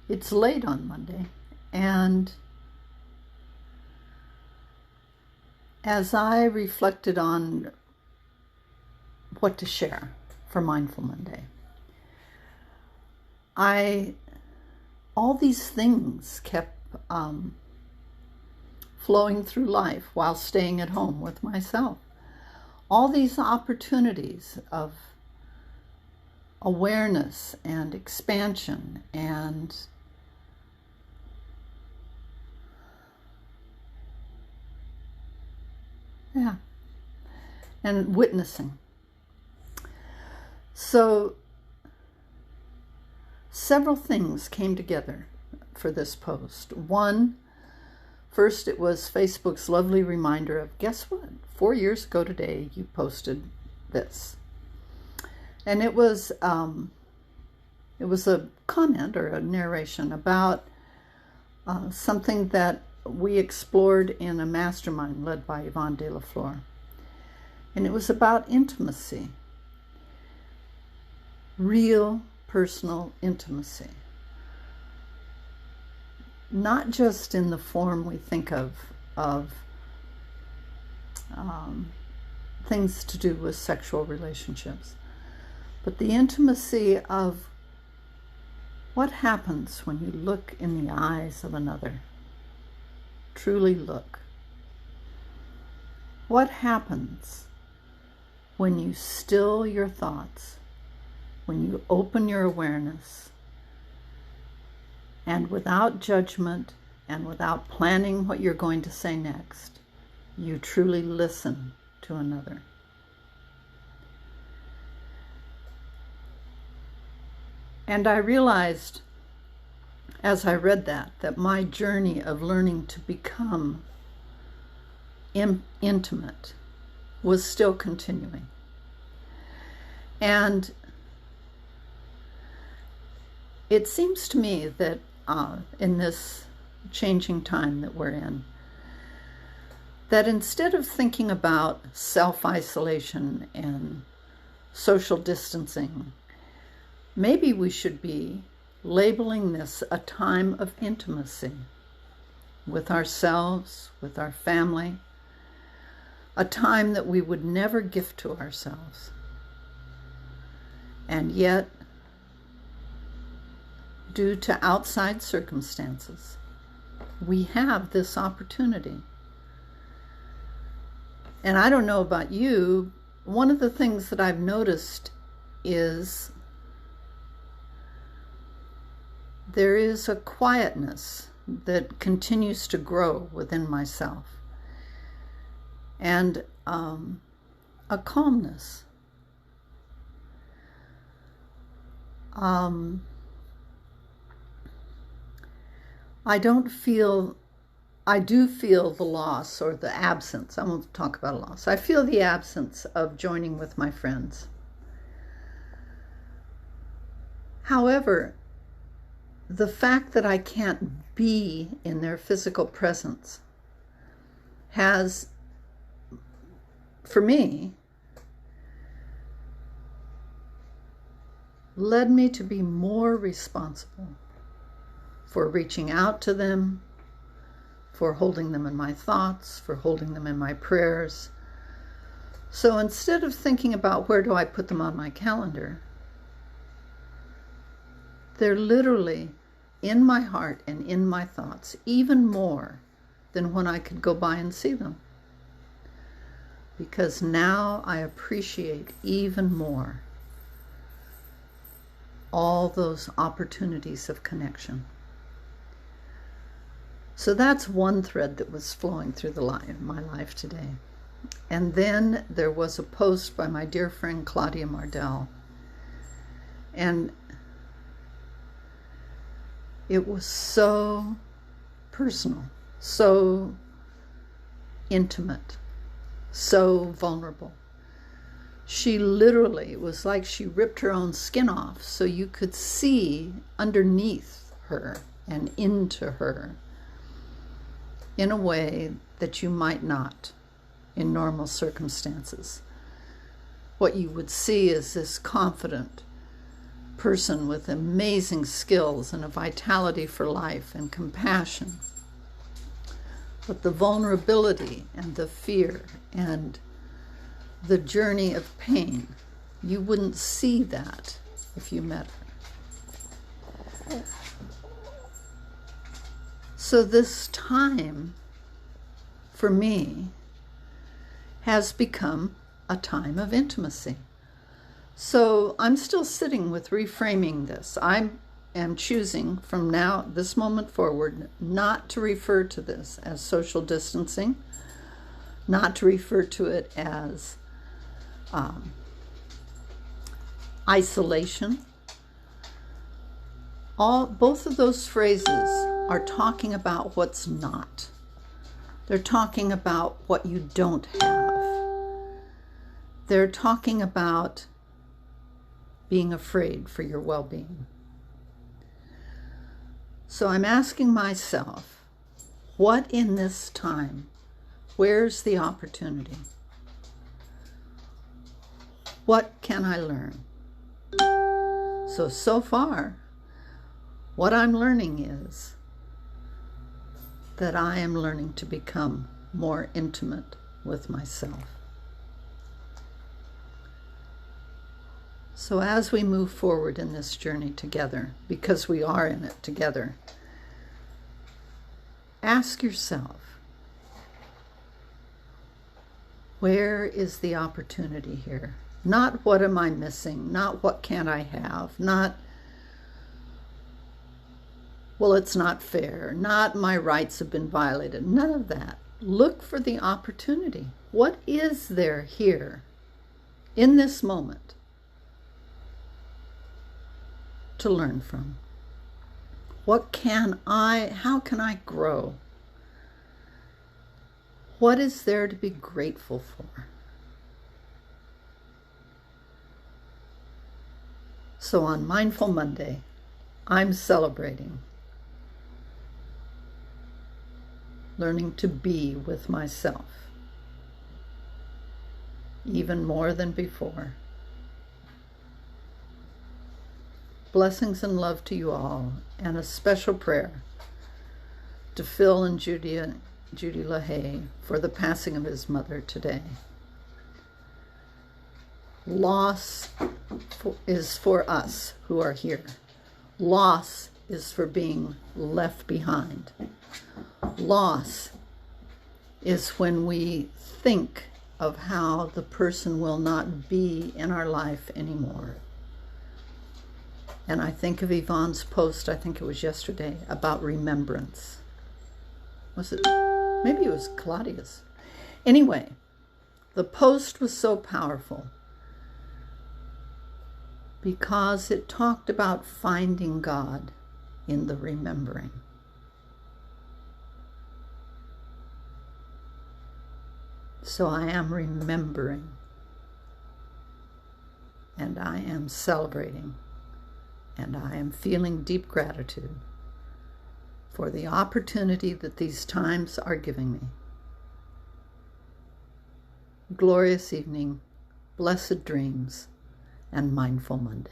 It's late on Monday, and as I reflected on what to share for Mindful Monday, all these things kept flowing through life while staying at home with myself. All these opportunities of awareness and expansion and witnessing. So several things came together for this post. First, it was Facebook's lovely reminder of, guess what? 4 years ago today, you posted this. And it was a comment or a narration about something that we explored in a mastermind led by Yvonne de la Flor. And it was about intimacy, real personal intimacy. Not just in the form we think of things to do with sexual relationships, but the intimacy of what happens when you look in the eyes of another. Truly look. What happens when you still your thoughts, when you open your awareness, and without judgment and without planning what you're going to say next, you truly listen to another. And I realized as I read that my journey of learning to become intimate was still continuing. And it seems to me that in this changing time that we're in, that instead of thinking about self-isolation and social distancing, maybe we should be labeling this a time of intimacy with ourselves, with our family, a time that we would never gift to ourselves. And yet, due to outside circumstances, we have this opportunity. And I don't know about you, one of the things that I've noticed is there is a quietness that continues to grow within myself, and a calmness. I do feel the loss or the absence. I won't talk about a loss. I feel the absence of joining with my friends. However, the fact that I can't be in their physical presence has, for me, led me to be more responsible for reaching out to them, for holding them in my thoughts, for holding them in my prayers. So instead of thinking about where do I put them on my calendar, they're literally in my heart and in my thoughts, even more than when I could go by and see them. Because now I appreciate even more all those opportunities of connection. So that's one thread that was flowing through my life today. And then there was a post by my dear friend Claudia Mardell. And it was so personal, so intimate, so vulnerable. She literally, it was like she ripped her own skin off so you could see underneath her and into her in a way that you might not in normal circumstances. What you would see is this confident, person with amazing skills and a vitality for life and compassion. But the vulnerability and the fear and the journey of pain, you wouldn't see that if you met her. So this time, for me, has become a time of intimacy. So I'm still sitting with reframing this. I am choosing from now, this moment forward, not to refer to this as social distancing, not to refer to it as isolation. Both of those phrases are talking about what's not. They're talking about what you don't have. They're talking about being afraid for your well-being. So I'm asking myself, what in this time, where's the opportunity? What can I learn? So far, what I'm learning is that I am learning to become more intimate with myself. So as we move forward in this journey together, because we are in it together, ask yourself, where is the opportunity here? Not what am I missing, not what can't I have, not, well, it's not fair, not my rights have been violated, none of that. Look for the opportunity. What is there here in this moment to learn from? How can I grow? What is there to be grateful for? So on Mindful Monday, I'm celebrating learning to be with myself, even more than before. Blessings and love to you all, and a special prayer to Phil and Judy LaHaye for the passing of his mother today. Loss is for us who are here. Loss is for being left behind. Loss is when we think of how the person will not be in our life anymore. And I think of Yvonne's post, I think it was yesterday, about remembrance. Was it? Maybe it was Claudia's. Anyway, the post was so powerful because it talked about finding God in the remembering. So I am remembering, and I am celebrating, and I am feeling deep gratitude for the opportunity that these times are giving me. Glorious evening, blessed dreams, and Mindful Monday.